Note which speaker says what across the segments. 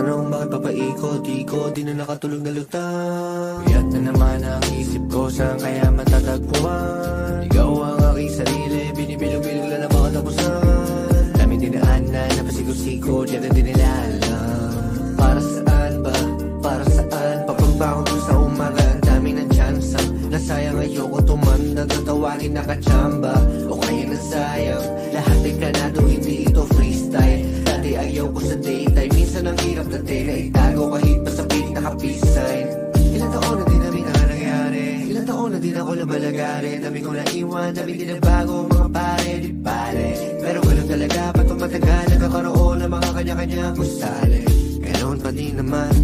Speaker 1: tanong bakit papaikot-ikot, di na nakatulog na lutang. Iyat na naman ang isip ko, saan kaya matatagpuan? Ikaw ang aking sarili, binibilog-bilog lang na makatapusan. Daming dinaan na napasigot-sigot, yan ang di nila alam. Para saan ba? Para saan? Papagbangon ko sa umaga, ang dami ng tsansa. Nasayang ayoko tumanda, tatawagin nakachamba. O kaya nasayang, lahat ay kanado, hindi ito freestyle. Dati ayaw ko sa daytime, minsan ang hirap na tela itago kahit pa sa piling naka-peace sign. Ilang taon na din namin ang nangyari, ilang taon na din ako nabalagari. Dami kong naiwan, dami din na bago, mga pare, di pare. Pero ganun talaga, patong matagal, nagkakaroon ng mga kanya-kanya gusali. Ganoon pa din naman,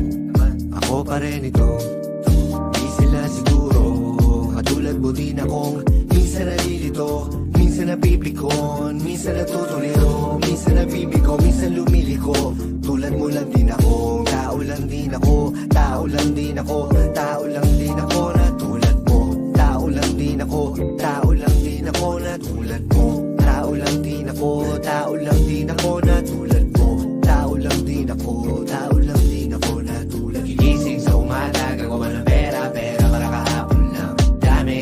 Speaker 1: ako pa rin ito. Di sila siguro, katulad mo din akong minsan nalilito, minsan napipikon, minsan natutuliro, minsan nabibigo, minsan lumiliko. Tulad mo lang din ako, tao lang din ako, tao lang din ako, tao lang din ako na tulad mo. Tao lang din ako, tao lang din ako na tulad mo. Tao lang din ako, tao lang din ako na tulad mo. Tao lang din ako, tao lang din ako na tulad mo. Gigising sa umaga, gagawa ng pera para kahapon lang.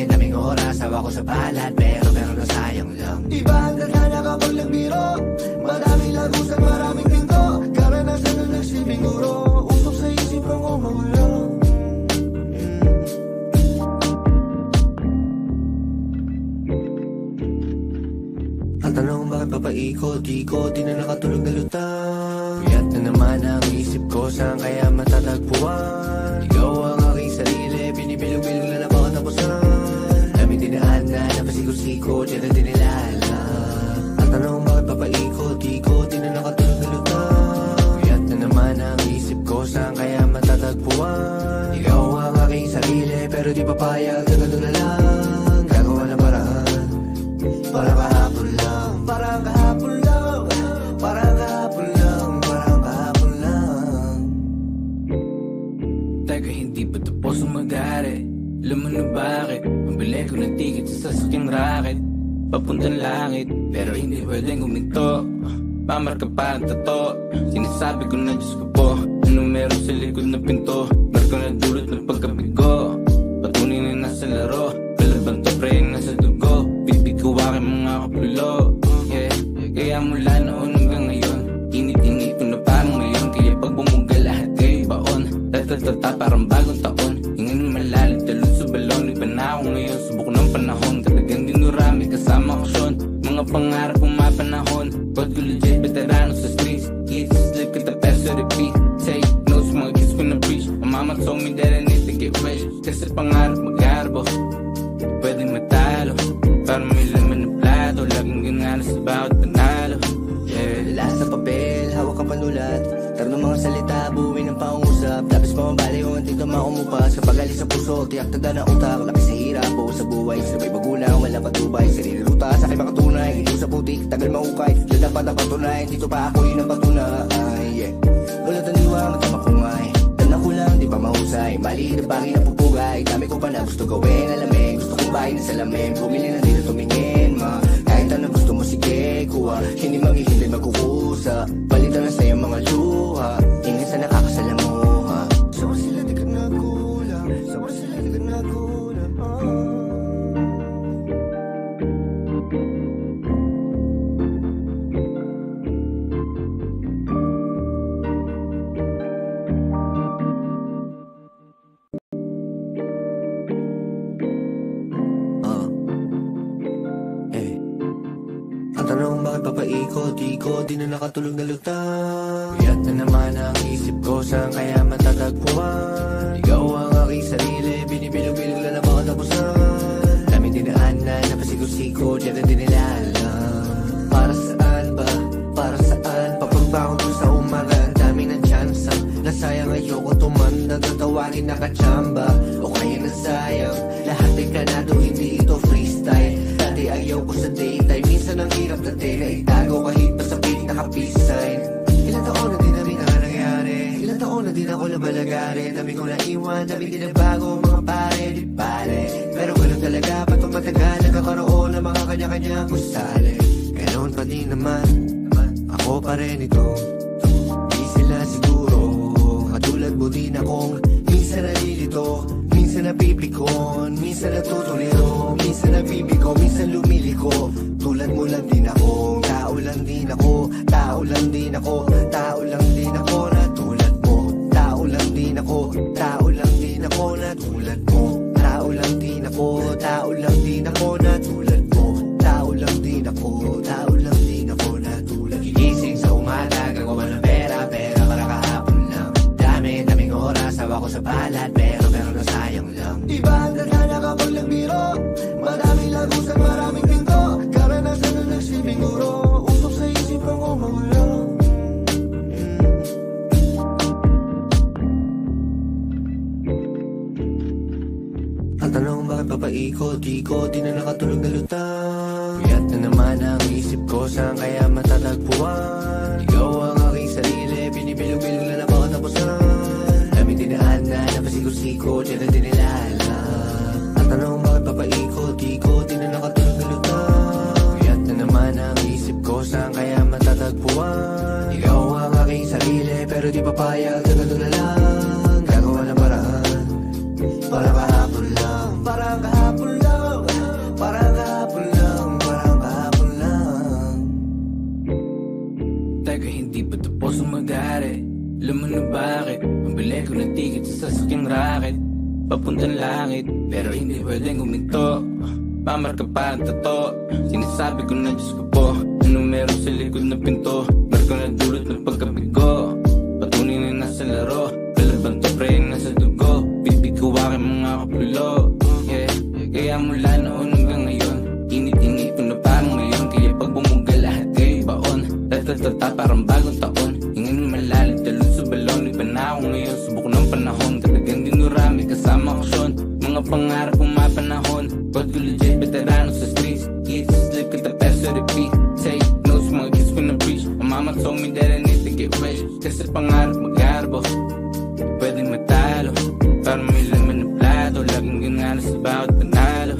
Speaker 1: Daming oras, tawa ko sa balat, pero nasayang lang. Iba ang tadhana kapag nagbiro, maraming lagusan, maraming pinto. Karanasan na nagsilbing guro, usok sa isip ang umawala. Ang tanong bakit papaikot-ikot, di na nakatulog na lutang. Iyat na naman ang isip ko, saan kaya matatagpuan? Ikaw ang aking sarili, binibilog-bilog lang na makatapusan. Daming dinaan na napasigot-sigot, yan ang di nila alam. Ang tanong bakit papaikot-ikot, di na nakatulog na lutang. Iyat na naman ang isip ko, saan kaya matatagpuan? Ikaw ang aking sarili, pero di papayag, ganun na lang. Gagawa ng paraan, para kahapon lang, parang kahapon lang, parang kahapon lang, parang kahapon lang.
Speaker 2: Teka, hindi ba tapos ang mag-ari? Alam mo na bakit? Pambili ko ng ticket sa sasakyang racket, papuntang langit, pero hindi pwedeng huminto. Pamarka pa ang tato, sinasabi ko na Diyos ko po. Anong meron sa likod na pinto? Marka na dulot ng pagkabigo, patunay na nasa laro. Kalaban to pre, nasa dugo, bibig ko aking mga kapulo. Yeah, kaya mula noon hanggang ngayon, init-init ko na parang ngayon. Kaya pag bumuga lahat kayo baon, tatatata parang bagong taon. Hingin malalim, talon sa balon, iba na ako ngayon. Subok ng panahon, talagang dinurami kasama aksyon. Mga pangarap kong mapanahon, pag ko legit veterano sa streets. Eat, sleep, kita peso repeat. Take notes, mga kids ko na preach. My mama told me that I need to get rich, kasi pangarap mag-arbo, pwedeng matalo, parang may laman na plato. Laging ganana sa bawat panalo.
Speaker 1: Lala sa papel, hawak ang panulat, tarong mga salita, buuin ng pangusap. Tapos mamabali o antito maumupas, kapag alis sa puso, tiyak tada na utak. Laki sa hirap o sa buhay, sabay magulang, wala patubay. Sarili ruta, sa aking makatunay, ito sa putik, tagal mahukay. Diyan dapat ang patunay, dito pa ako yun ang patunay. Yeah. Wala taniwa, matama ko ngay, tanda ko lang, di pa mahusay. Maliit na bagay na pupugay, dami ko pa na gusto gawin. Alamin, gusto kong bahay na salamin, bumili na din at tumingin, ma. Kahit ano gusto mo, sige, kuha. Hindi maghihintay magkukusa, palitan na sa'yo mga luha. Ingin sa nakakasalamuha, sabar sila di ka nagulang, sabar sila di ka nagulang. Ang tanong bakit papaikot-ikot, di na nakatulog na lutang. Iyat na naman ang isip ko, saan kaya matatagpuan? Ikaw ang aking sarili, binibilog-bilog lang na makatapusan. Daming dinaan na napasigot-sigot, yan ang di nila alam. Para saan ba? Para saan? Papagbangon ko sa umaga, ang dami ng tsansa. Nasayang ayoko tumanda, tatawagin nakachamba. O kaya nasayang, lahat ay kanado, hindi ito freestyle. Dati ayaw ko sa daytime, minsan ang hirap na tela itago kahit pa sa piling naka-peace sign. Ilang taon na din namin ang nangyari, ilang taon na din ako nabalagari. Dami kong naiwan, dami din na bago, mga pare, di pare. Pero ganun talaga, patong matagal, nagkakaroon ng mga kanya-kanya gusali. Ganoon pa din naman, ako pa rin ito. Di sila siguro, Katulad mo din akong minsan nalilito, minsan napipikon, minsan natutuliro, minsan nabibigo, minsan lumiliko. Tulad mo lang din ako, tao lang din ako, tao lang din ako, tao lang din ako na tulad mo. Tao lang din ako, tao lang din ako na tulad mo. Tao lang din ako, tao lang din ako na tulad mo. Tao lang din ako, tao lang din ako na tulad. Gigising sa umaga, gagawa ng pera para kahapon lang. Daming oras, hawa ko sa balat, pero nasayang lang. Iba ang tadhana kapag nagbiro, maraming lagusan, maraming pinto. Karanasan na nagsilbing guro, usok sa isip ng umawala. Ang tanong bakit papaikot-ikot, di na nakatulog na lutang. Puyat na naman ang isip ko, saan kaya matatagpuan? Ikaw ang aking sarili, binibilog-bilog na napakatapusan. Daming dinaan na napasigo-sigo, di na dinilala. Ang tanong bakit papaikot-ikot, di na nakatulog na lutang. Puyat na naman ang isip ko, saan kaya matatagpuan? Ikaw ang aking sarili, pero di papayag na ganun na lang. Gagawa ng paraan, para kahapon lang, parang kahapon lang, parang kahapon lang, parang kahapon lang.
Speaker 2: Teka, hindi pa tapos ang mag-ari. Alam mo na bakit? Pambili ko ng ticket sa sasakyang racket, papuntang langit, pero hindi pwedeng huminto. Mamarka pa ang tato, sinasabi ko na Diyos ko po. Ano meron sa likod ng pinto? Marka na dulot ng pagkabigo, patunay na nasa laro. Palaban to pre, nasa dugo, bibig ko aking mga kapulo. Yeah, kaya mula noon hanggang ngayon, init-init ko na parang ngayon. Kaya pag bumuga lahat kayo baon, tatatata parang bagong taon. Hingin malalim, talon sa balon, iba na ako ngayon. Subok ng panahon, katagang dinurami kasama aksyon. Mga pangarap kong mapanahon, God ko legit, veterano sa streets. Eat, sleep, kita peso, repeat. Take notes, mga kids ko na preach. My mama told me that I need to get rich, kasi pangarap mag-arbo, pwedeng matalo, para may laman ng plato. Laging ganala sa bawat panalo.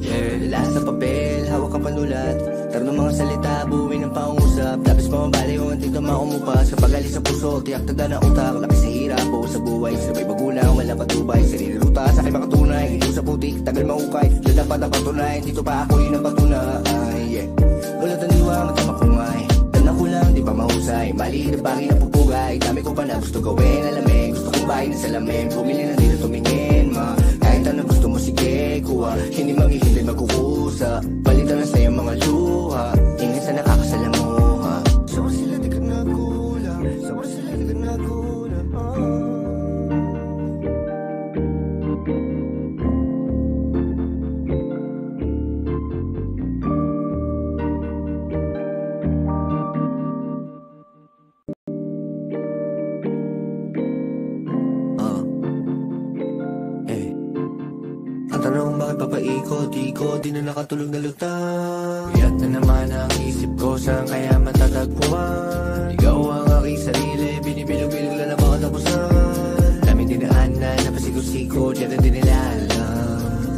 Speaker 2: Yeah.
Speaker 1: Dala sa papel, hawak ang panulat, taro ng mga salita, buuin ng pangusap. Tapos mamabali kung anting tama umupas. Kapag alis sa puso, tiyak tada na utak. Laki sa hirap, buo sa buhay, sabay bagulang, walang patubay. Sarili ruta, sa aking makatunay, ito sa putik, tagal mahukay. Diyan dapat ang patunay, dito pa ako yun ang patunay. Yeah. Wala taniwa, matama kungay, tanak ko lang, di pa mahusay. Mali na bagay na pupugay, dami ko pa na gusto gawin, alamig. Gusto kong bahay na salamin, bumili na dito tumingin, ma. Kahit ano gusto mo, sige, kuha. Hindi maghihintay magkukusa, palitan na sa'yo mga luha. Ingay sa nakakasalamuha, sabar sila di ka nagulang, sabar sila di ka nagulang. Tanong bakit papaikot-ikot, di na nakatulog na lutang. Puyat na naman ang isip ko, saan kaya matatagpuan? Ikaw ang aking sarili, binibilog-bilog na napakatapusan. Daming dinaan na napasigo-sigo, di na dinilala.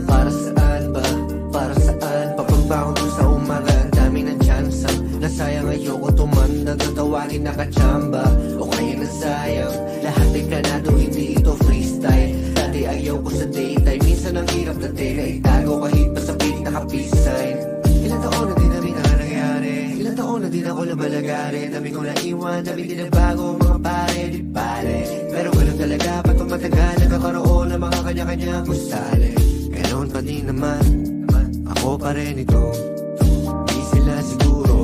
Speaker 1: Para saan ba? Para saan? Papagbangon ko sa umaga, ang dami ng tsansa. Nasayang ayoko tumanda, tatawagin nakachamba. O kaya nasayang, lahat ay planado, hindi ito freestyle. Dati ayaw ko sa daytime, minsan ang hirap dati na itago kahit pa sa pit naka-peace sign. Ilang taon na din na rin ang nangyari, ilang taon na din ako nabalagari. Dami ko na iwan, dami din na bago mga pare, di pare. Pero ganun talaga, patong matagal, nagkakaroon ng mga kanya-kanyang gusali. Ganoon pa din naman, ako pa rin ito. Di sila siguro,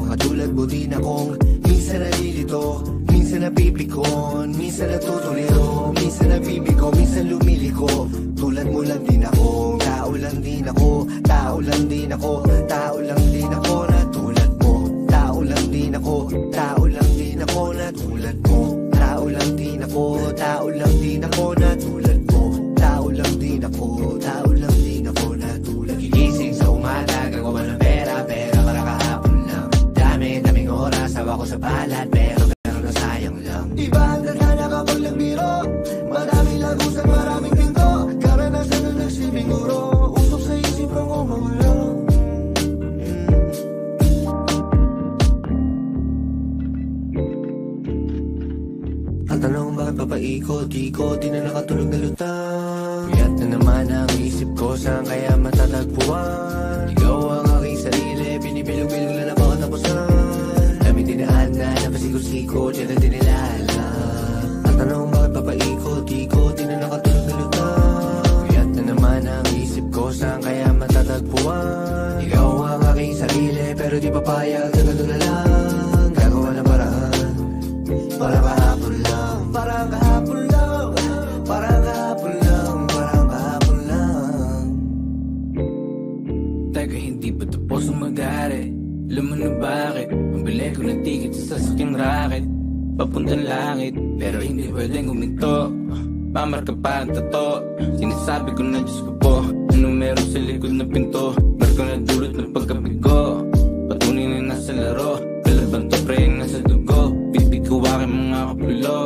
Speaker 1: katulad mo din akong minsan nalilito, minsan napipikon, minsan natutuliro, minsan nabibigo, minsan lumiliko. Tulad mo lang din ako, tao lang din ako, tao lang din ako, tao lang din ako na tulad mo. Tao lang din ako, tao lang din ako na tulad mo. Tao lang din ako, tao lang din ako na tulad mo. Tao lang din ako, tao lang din ako na tulad. Gigising sa umaga, gagawa ng pera para kahapon lang. Daming oras, hawa ko sa balat, pero nasayang lang. Iba ang tadhana kapag nagbiro, maraming lagusan, maraming pinto. Karanasan na nagsilbing guro, usok sa isip ng umawala. papaikot-ikot, di na nakatulog na lutang. Puyat na naman ang isip ko, saan kaya matatagpuan? Ikaw ang aking sarili, binibilog-bilog na napakatapusan. Dami dinaan na napasigot-sigot, yan ang dinilala. Ang tanong bakit papaikot-ikot, di na nakatulog na lutang. Puyat na naman ang isip ko, saan kaya matatagpuan? Ikaw ang aking sarili, pero di papayag na ganun na lang. Gagawa ng paraan, para kahapon lang, parang kahapon lang, parang kahapon lang, parang kahapon lang.
Speaker 2: Teka, hindi pa tapos ang mag-ari? Alam mo na bakit? Pambili ko ng ticket sa sasakyang racket, papuntang langit, pero hindi pwedeng huminto. Mamarka pa ang tato, sinasabi ko na Diyos ko po, ano meron sa likod ng pinto? Marko na dulot ng pagkabigo, patunay na nasa laro, kalabang to pre nasa dugo, bibig ko aking mga kapulo.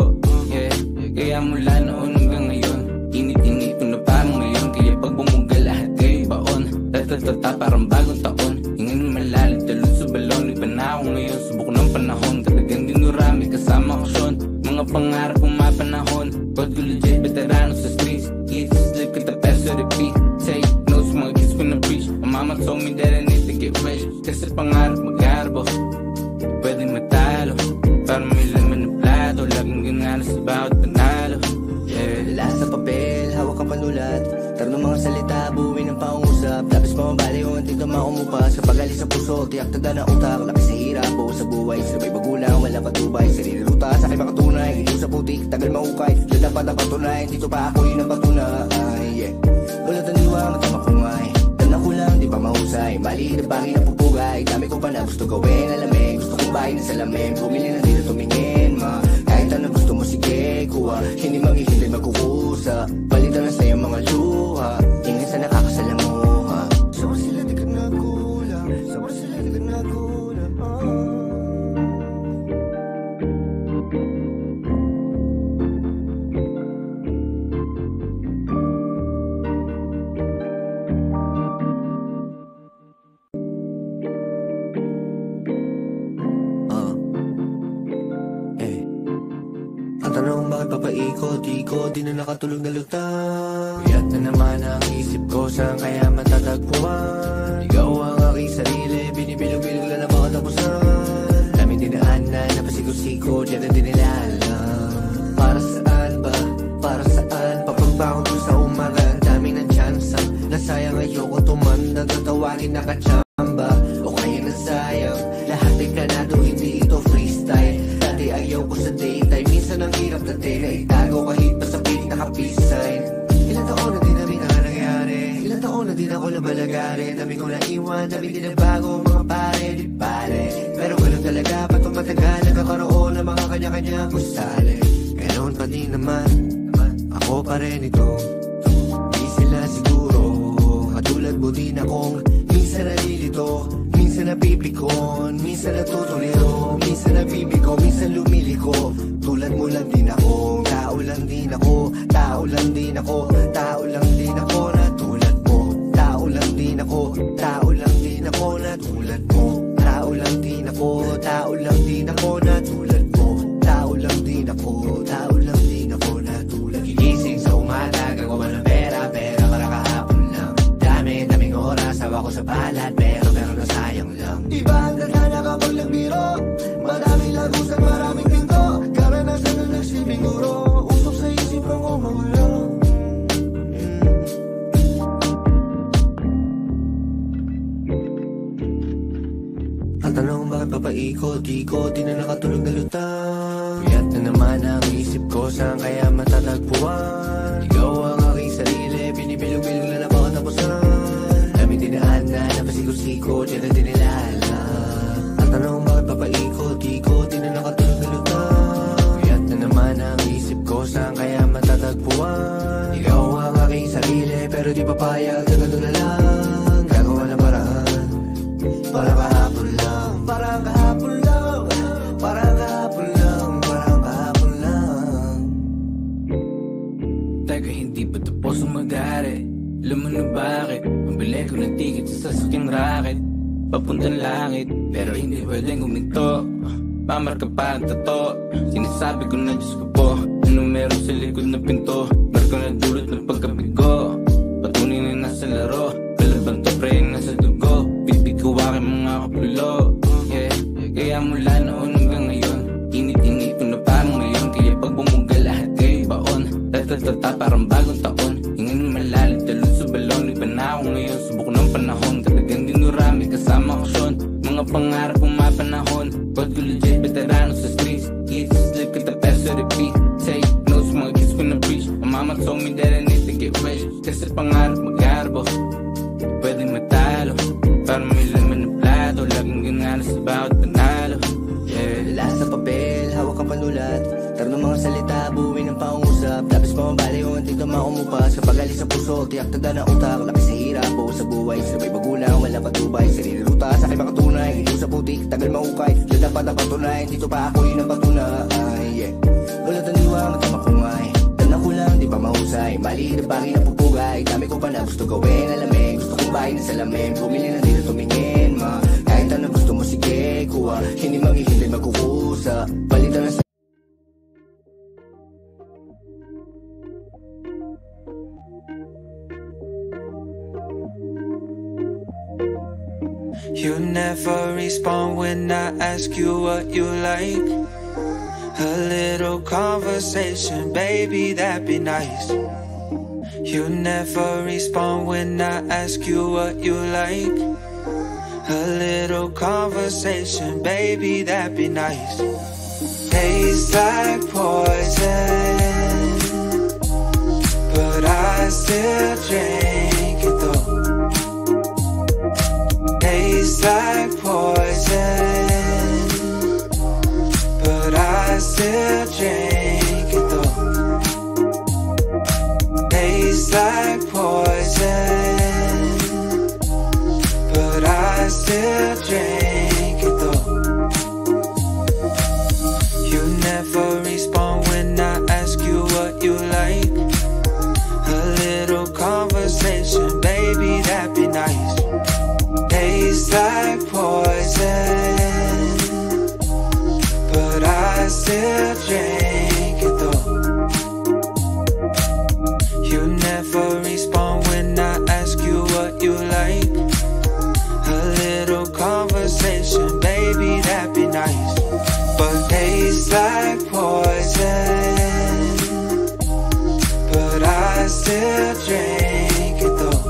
Speaker 2: Yeah, kaya mula noon hanggang ngayon, init-init ko na parang ngayon, kaya pag bumuga lahat kayo baon, tatatata parang bagong taon, hingin malalim talon sa balon, iba na ako ngayon, subok ng panahon, talagang dinurami kasama ko son, mga pangarap kong mapanahon, God ko legit veterano sa streets, eat, sleep, kita peso repeat, take notes, mga kids ko na preach, my mama told me that I need to get rich, kasi pangarap mag-arbo, pwede matalo, para may laman ng plato, laging ganala sa bawat panalo.
Speaker 1: Lala sa papel, hawak ang panulat, taro ng mga salita, buuin ng pangusap, tapos mamabali o antig na maumupas, kapag alis sa puso, tiyak tada na utak, laki sa hirap o sa buhay, sabay bagulang, wala patubay, sarili ruta, sa aking makatunay, ito sa putik, tagal mahukay, dapat ang patunay, dito pa ako yun ang patunay, yeah. Wala taniwa, matama ko nga eh, tanda ko lang, di pa mahusay, mali na bagay na pupugay, dami ko pa na gusto gawin, alamig, gusto kong bahay na salamin, bumili na dito tumingin, ma, kahit ano gusto mo sige, kuha, hindi maghihintay magkukusa, palitan na sa'yo mga luha, ingay sa nakakasalamuha, sabar sila di ka nagulang, sabar sila di ka nagulang, Ang tanong bakit papaikot-ikot, di na nakatulog na lutang. Puyat na naman ang isip ko, saan kaya matatagpuan? Ikaw ang aking sarili, binibilog-bilog na napakatapusan. Dami dinaan na napasigot-sigot, yan ang dinilala. Para saan ba? Para saan? Papagbangon ko sa umaga, ang dami ng tsansa. Nasayang ayoko tumanda, tatawagin na katsamba. O kaya nasayang, lahat ay planado, hindi ito freestyle. Dati ayaw ko sa daytime, minsan ang hirap dati na itago kahit pa sa pink naka-peace sign. Ilang taon na din namin ang nangyari, ilang taon na din ako nabalagari, dami ko na iwan, dami din nagbago, mga pare, di pare. Pero ganun talaga, patong matagal, nagkakaroon ng mga kanya-kanyang gusali. Ganoon pa din naman, ako pa rin ito, di sila siguro, katulad mo din akong minsan nalilito, minsan napipikon, minsan natutuliro, minsan nabibigo, minsan lumiliko. Tulad mo lang din ako, tao lang din ako, tao lang din ako, tao lang din ako na tulad mo. Tao lang din ako, tao lang din ako na tulad mo. Tao lang din ako, tao lang din ako na tulad mo. Tao lang din ako, tao lang din ako na tulad. Gigising sa umaga, gagawa ng pera, pera para kahapon lang. Daming oras, hawa ko sa balat, pero nasayang lang. Iba ang tadhana kapag nagbiro, maraming lagusan, maraming pinto, karanasan na nagsilbing guro, usok sa isip ng umagulang. Ang tanong bakit papaikot-ikot, di na nakatulog na lutang. Puyat na naman ang isip ko, saan kaya matatagpuan? Ikaw ang aking sarili, binibilog-bilog na napakatapusan. Dami dinaan na napasigot-sigot, yan ang dinilala. Ang tanong bakit papaikot-ikot, di na nakatulog na lutang. Puyat na naman ang isip ko, saan kaya matatagpuan? Ikaw ang aking sarili, pero di papayag na ganun na lang. Gagawa ng paraan, para kahapon lang, parang kahapon lang, parang kahapon lang, parang kahapon lang.
Speaker 2: Teka, hindi pa tapos ang mag-ari? Alam mo na bakit? Pambili ko ng ticket sa sasakyang racket, papuntang langit, pero hindi pwedeng huminto. mamarka pa ang totoo. Sinasabi ko na Diyos ko po, ano meron sa likod ng pinto. Marko na dulot ng pagkabigo, patunay na nasa laro. Kalaban to pre, nasa dugo, bibig ko aking mga kapulo. Yeah, kaya mula noon hanggang ngayon, init-init ko na parang ngayon. Kaya pag bumuga lahat kayo baon, tatatata parang bagong taon. Hingin malalim, talon sa balon, iba na ako ngayon. Subok ng panahon, talagang dinurami kasama ko son. Mga pangarap kong mapanahon, God ko legit, veterano sa streets. Kids, live ka tapos sa repeat. Take notes, mga kids ko na preach. My mama told me that I need to get rich, kasi pangarap mag-arbo, pwede matalo, para may laman na plato. Laging ganala sa bawat panalo. Yeah.
Speaker 1: Wala sa papel, hawak ang panulat, taro ng mga salita, buuin ng pangungusap. Tapos mamabali yung antig na maumupas. Kapag alis sa puso, tiyak tada na utak. Laki sa hirap, buo sa buhay, sabay magulang, wala patubay. Sarili ruta, sa akin makatunay, ito sa putik, tagal mahukay. Doon dapat ang patunay, dito pa ako yun ang patunay. Yeah. Ulat ang diwa, matama ko ngay, tanda ko lang, di pa mahusay. Maliit na bagay na pupugay, dami ko pa na gusto gawin, alamin. Gusto kong bahay na salamin, bumili na dito tumingin, ma. Kahit ano gusto mo, sige, kuha. Hindi maghihintay, magkukusa. Palitan na sa
Speaker 3: You never respond when I ask you what you like. A little conversation, baby, that'd be nice. You never respond when I ask you what you like. A little conversation, baby, that'd be nice. Tastes like poison, but I still drink it though. Tastes like poison, but I still drink it though. Tastes like poison, but I still drink it though. You never respond when I ask you what you like. A little conversation, baby, that'd be nice. Tastes like poison, but I still drink it though. You never respond when I ask you what you like. A little conversation, baby, that'd be nice. But tastes like poison, but I still drink it though.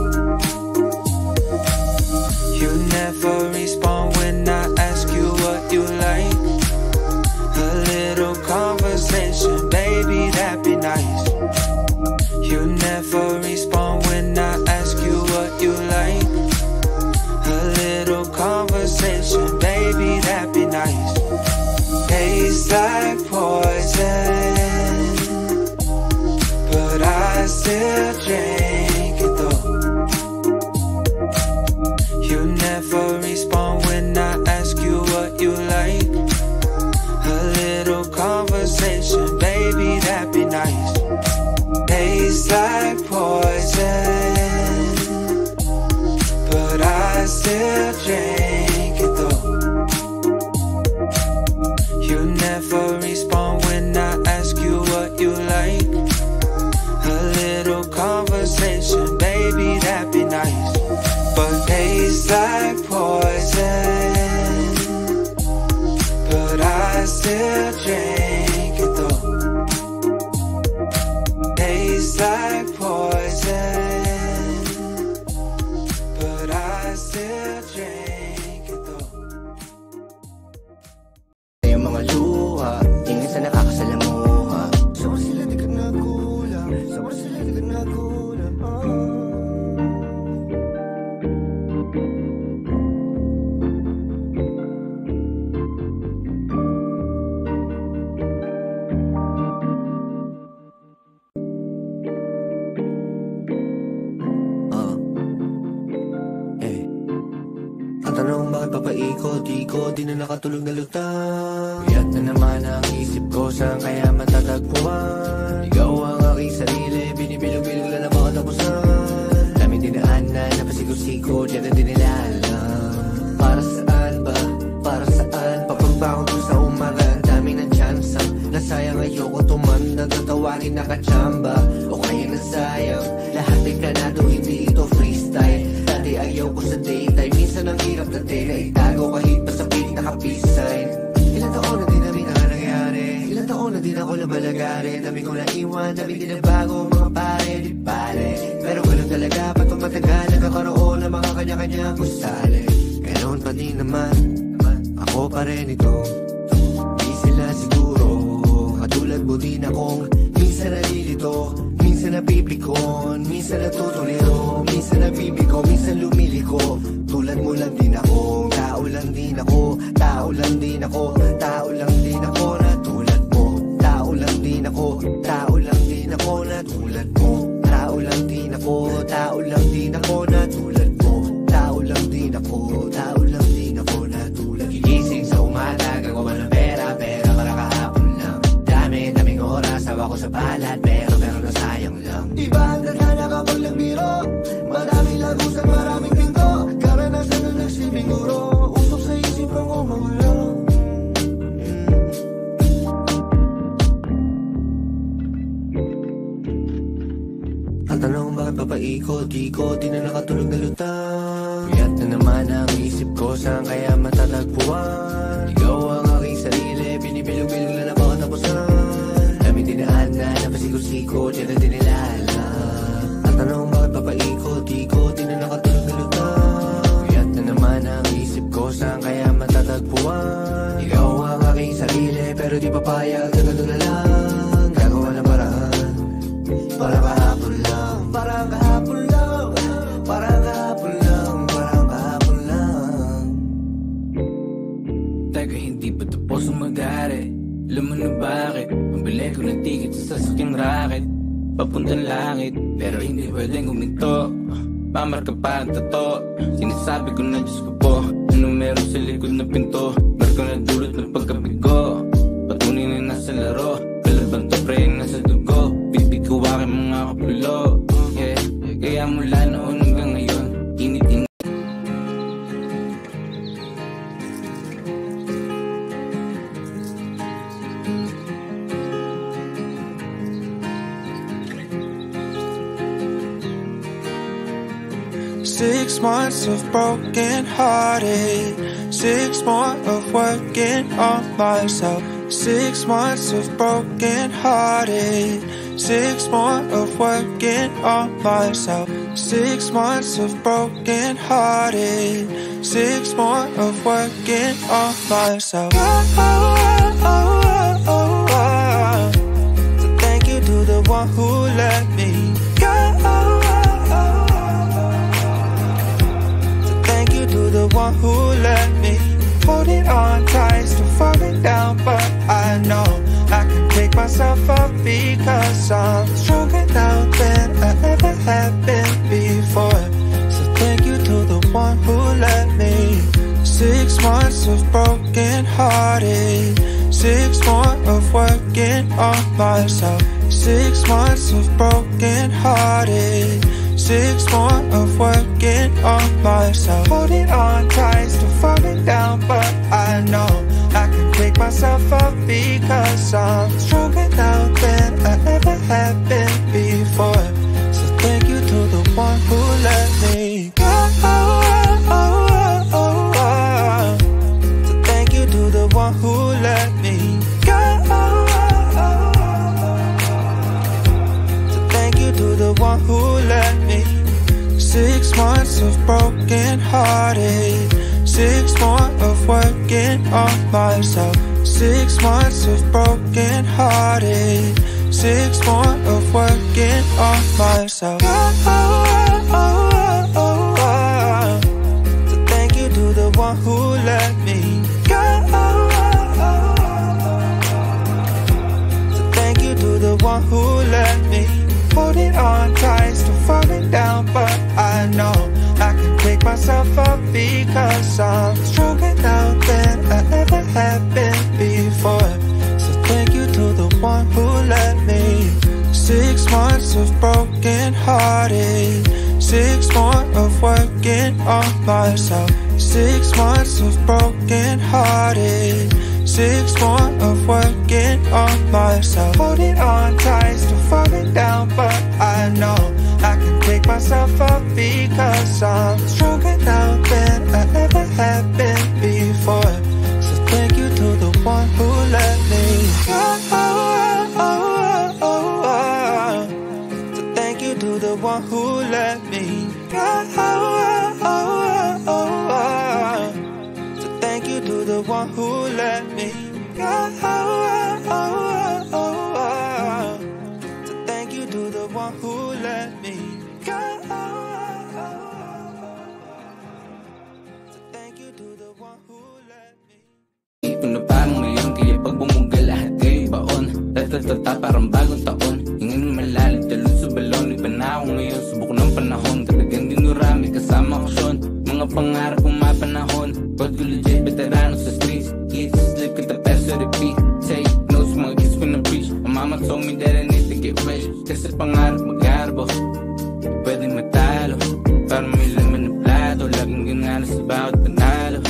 Speaker 3: You never respond when I ask you what you like. A little conversation, baby, that'd be nice. You never respond when I ask you what you like. A little conversation, baby, that'd be nice. Tastes like poison, but I still drink it though. You never respond when I ask you what you like. A little conversation, baby, that'd be nice. Tastes like poison, but I still drink it though. You never respond when I ask you what you like. A little conversation, baby, that'd be nice. But tastes like poison, but I still drink it though. Tastes like poison, but I still drink it though.
Speaker 1: yung mga luha, ingin sa nakakasalamuha. Sabar sila di ka nagulang, sabar sila di ka nagulang. Tanong bakit papaikot-ikot, di na nakatulog na lutang. Puyat na naman ang isip ko, saan kaya matatagpuan? Ikaw ang aking sarili, binibilog-bilog lang na baka tapusan. Daming dinaanan, napasigo-sigo, diyan na din nila alam. Para saan ba? Para saan? Papagbako doon sa umaga aking nakachamba o kaya nasayang. Lahat ay planado, hindi ito freestyle. Dati ayaw ko sa daytime, minsan ang hirap dati na itago kahit pa sa piling naka-peace sign. Ilang taon na din namin ang nangyari, ilang taon na din ako nabalagari. Dami kong naiwan, dami din na bago mga pare, di pare. Pero ganun talaga, ba't matagal nagkakaroon ng mga kanya-kanyang gustali. Ganoon pa din naman, ako pa rin ito. Di sila siguro, katulad mo din akong minsan nalilito, minsan napipikon, minsan natutuliro, minsan nabibigo, minsan lumiliko. Tulad mo lang din ako, tao lang din ako, tao lang din ako, tao lang din ako na tulad mo. Tao lang din ako, tao lang din ako na tulad mo. Tao lang din ako, tao lang din ako na tulad mo. Tao lang din ako, tao lang din ako na tulad. Gigising sa umaga, gagawa ng pera para kahapon lang. Daming oras, hawa ko sa balat, pero nasayang lang. Iba ang tadhana kapag nagbiro, maraming lagusan, maraming pinto. Karanasan na nagsilbing guro, usok sa isip ang umawala. Ang tanong bakit papaikot-ikot, di na nakatulog na lutang. Kuyat na naman ang isip ko, saan kaya matatagpuan? Ikaw ang aking sarili, binibilog-bilog na napakatapusan. Dami dinaan na napasigot-sikot, yan ang dinilala. Ang tanong bakit papaikot-ikot, di na nakatulog na lutang. Kuyat na naman ang isip ko, saan kaya matatagpuan? Ikaw ang aking sarili, pero di papayag na gano'n na lang. Gagawa ng paraan, para kahapon lang, parang kahapon lang, parang kahapon lang, parang kahapon lang.
Speaker 2: Teka, hindi pa tapos ang mag-ari? Alam mo na bakit? Pambili ko ng ticket sa sasakyang racket, papuntang langit, pero hindi pwedeng huminto. Mamarka pa ang tato, sinasabi ko na Diyos ko po, anong meron sa likod na pinto? Marko na dulot ng pagkabigo, patunin na nasa laro, kalaban to pre nasa dugo. Bibig ko aking mga kapulo, yeah. Kaya mula noon hanggang ngayon, init-init.
Speaker 3: Six months of broken hearted, 6 more of working on myself. 6 months of broken hearted, 6 more of working on myself. 6 months of broken hearted, 6 more of working on myself. So thank you to the one who let me go. To the one who let me holding on tight, still falling down, but I know I can pick myself up because I'm stronger now than I ever have been before. So thank you to the one who let me. 6 months of broken hearted, 6 more of working on myself. 6 months of broken hearted, 6 more of working on myself. Holding on tight, still falling down, but I know I can pick myself up because I'm stronger now than I ever have been before. So thank you to the one who let me go. So thank you to the one who let me go. So thank you to the one who let me. 6 months of broken hearted, 6 more of working on myself. 6 months of broken hearted, 6 more of working on myself. So thank you to the one who let me go. So thank you to the one who let me. Holding on tight, still falling down, but I know I can pick myself up because I'm stronger now than I ever have been before. So thank you to the one who let me. 6 months of broken hearted, 6 more of working on myself. 6 months of broken hearted, 6 more of working on myself. Holding on tight, still falling down, but I know I can pick myself up because I'm stronger now than I ever have been before. So thank you to the one who let me go. So thank you to the one who let me go. So thank you to the one who let me go. So thank you to the one who let me go. So thank you to the one who let me.
Speaker 2: Ipon na parang ngayon, kaya pag bumugal lahat kayo baon. Tatatata parang bagong taon. Hingin malalim, talon sa balon. Iba na ako ngayon, subok ng panahon. Talagang dinurami kasama ko siyon. Mga pangarap kong mapanahon. Pag ko legit, veterano sa streets. Eat, sleep, kita peso, repeat. Say no sa mga kids ko na preach. My mama told me that I need to get rich. Kasi pangarap mag-arbo, pwede matalo. Parang may laman na plato. Laging ginana sa bawat panalo.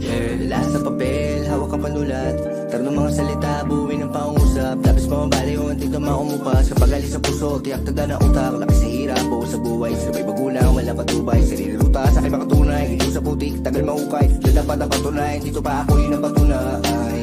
Speaker 1: Dala sa papel, hawak ang panulat. Taro ng mga salita, buuin ng pangusap. Tapos pamabali o antig na maumupas. Kapag alis sa puso, tiyak taga na utak. Laki sa hirap o sa buhay, sabay magulang, wala patubay. Sarili ruta, sa aking makatunay. Ito sa putik, tagal mahukay. Diyan dapat ang patunay, dito pa ako yun ang patunay.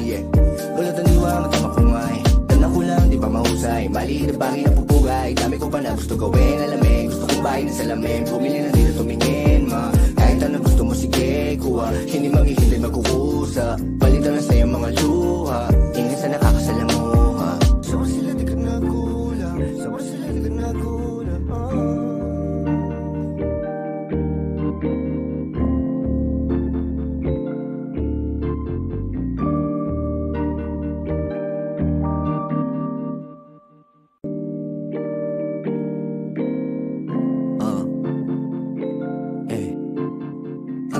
Speaker 1: Wala taniwa, matama ko ngay. Tanda ko lang, di pa mahusay. Mali na bagay na pupugay. Dami ko pa na gusto gawin, alamin. Gusto kong bahay na salamin. Pumili na dito tumingin, ma. Kahit ano gusto mo, sige, kuha. Hindi maghihintay magkukusa. Palitan na sa'yo mga luha. Ingin sa nakakasalamuha. Sabar sila di ka nagulang. Sabar sila di ka nagulang.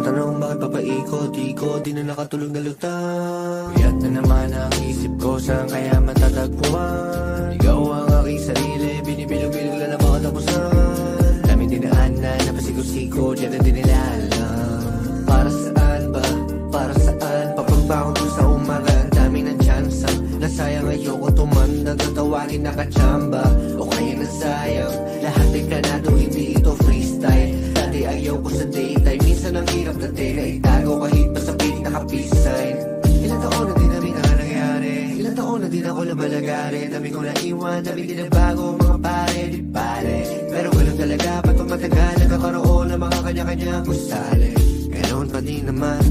Speaker 1: Tanong bakit papaikot-ikot, di na nakatulog na lutang. Puyat na naman ang isip ko, saan kaya matatagpuan? Ikaw ang aking sarili, binibilog-bilog lang na mga tapusan. Daming dinaan na napasigo-sigo, diyan na din nila alam. Para saan ba? Para saan? Papagbaon ko sa umaran, dami ng tsansa. Nasayang ayoko tumanda, tatawagin nakachamba. O kaya nasayang, lahat ay planado, hindi ito freestyle. Dati ayaw ko sa daytime, minsan ang hirap dati na itago kahit pa sa piling naka-peace sign. Ilang taon na din namin ang nangyari, ilang taon na din ako nabalagari. Dami ko naiwan, dami din na bago mga pare, di pare. Pero ganun talaga, ba't matagal nagkakaroon ng mga kanya-kanyang gusali. Ganoon pa din naman,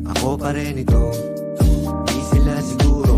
Speaker 1: ako pa rin ito. Di sila siguro,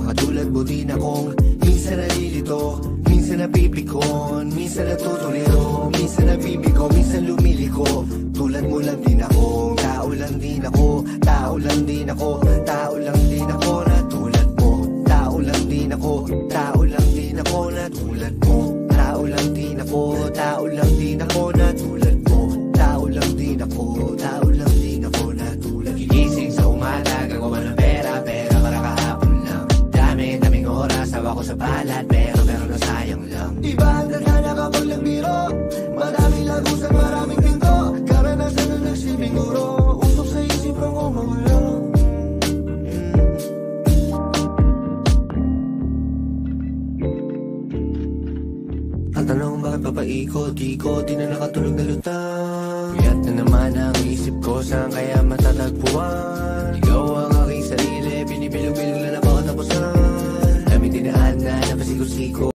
Speaker 1: katulad mo din akong minsan nalilito, minsan napipikon, minsan natutuliro, minsan nabibigo, minsan lumiliko. Tulad mo lang din ako, tao lang din ako, tao lang din ako, tao lang din ako na tulad mo. Tao lang din ako, tao lang din ako na tulad mo. Tao lang din ako, tao lang din ako na tulad mo. Tao lang din ako, tao lang din ako na tulad. Gigising sa umaga, gagawa ng pera para kahapon lang. Daming oras, hawa ko sa balat, pero na sayang lang. Iba ang tadhana kapag nagbiro, maraming lagusan, maraming pinto. Karanasan na nagsilbing guro, usok sa isip ang umagulang. Ang tanong bakit papaikot-ikot, di na nakatulog na lutang. Puyat na naman ang isip ko, saan kaya matatagpuan? Ikaw ang aking sarili, binibilog-bilog lang na baka tapusan. Dami dinaan na napasigo-sigo.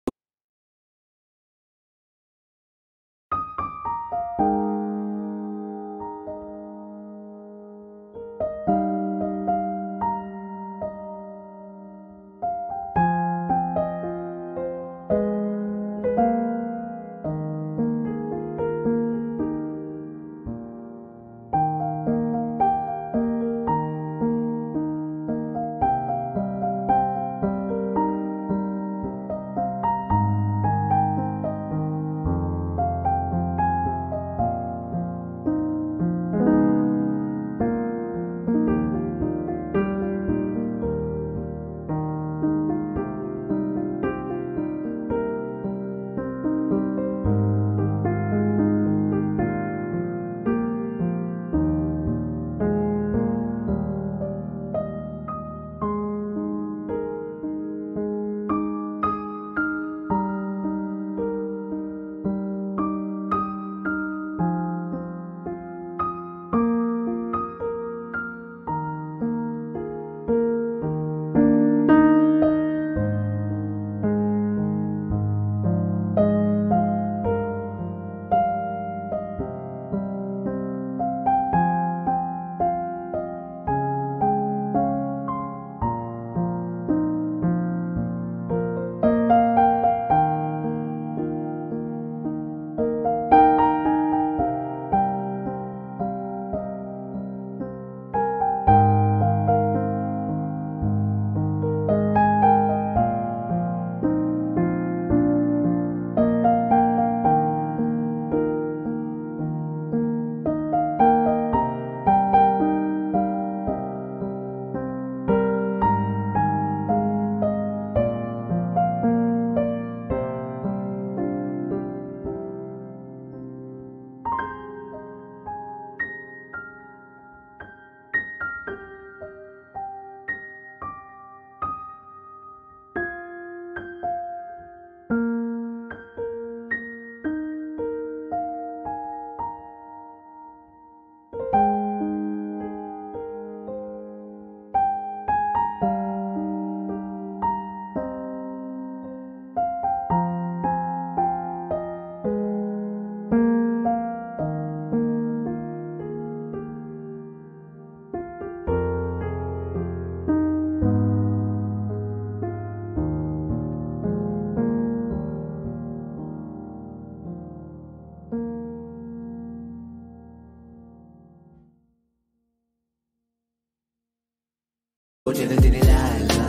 Speaker 1: kotse na dinilala.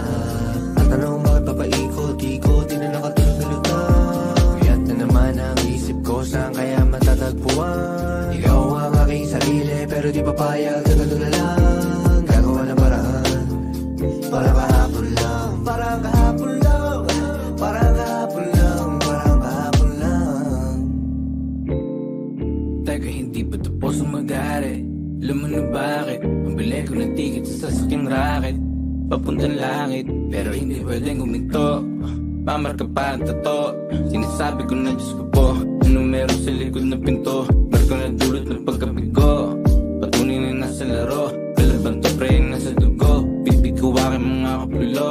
Speaker 1: Ang tanong bakit papaikot-ikot, di na nakatulog na lutang. Kuyat na naman ang isip ko, saan kaya matatagpuan? Ikaw ang aking sarili, pero di papayag na ganun na lang. Gagawa ng paraan, para kahapon lang. Parang kahapon lang, parang kahapon lang, parang kahapon lang.
Speaker 2: Teka, hindi pa tapos ang mag-ari? Alam mo na bakit? Pambili ko ng ticket sa sasakyang racket, papuntang langit, pero hindi pwedeng huminto. Mamarka pa ang tato, sinasabi ko na Diyos ko po, ano meron sa likod ng pinto? Marko na dulot ng pagkabigo, patunay na nasa laro, kalabang to pre nasa dugo, bibig ko aking mga kapulo.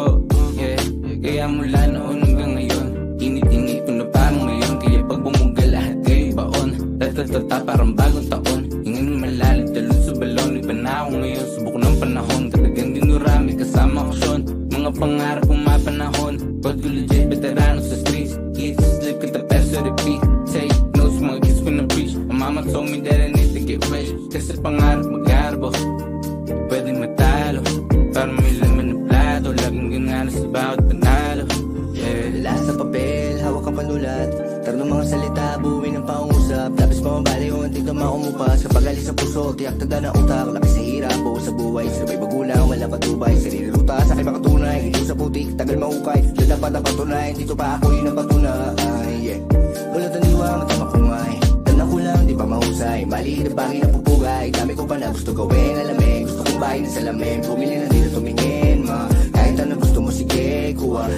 Speaker 2: Yeah, kaya mula noon hanggang ngayon, init-init ko na parang ngayon, kaya pag bumuga lahat kayo baon, tatatata parang bagong taon, hingin malalim talon sa balon, iba na ako ngayon, subok ng panahon, talagang dinurami kasama ko Sean, mga pangarap kong mapanahon, God ko legit veterano sa streets, eat, sleep, kita peso repeat, take notes, mga kids ko na preach, my mama told me that I need to get rich, kasi pangarap mag-arbo, pwede matalo, para may laman na plato, laging ganala sa bawat panalo.
Speaker 1: Lala sa papel, hawak ang panulat, tarong ng mga salita, buuin ng pangusap, tapos mamabali kung anting tama umupas, kapag alis sa puso, tiyak tanda na utak, laki sa hirap, buo sa buhay, sabay magulang, wala patubay, sarili ruta, sa aking makatunay, ilo sa putik, tagal mahukay, doon dapat ang patunay, dito pa ako yun ang patunay, yeah. Wala taniwa, matama ko nga eh, tanda ko lang, di pa mahusay, mali na bagay na pupugay, dami ko pa na gusto gawin, alamig, gusto kong bahay na salamin, bumili na dito tumingin, ma, kahit ano gusto mo sige, kuha,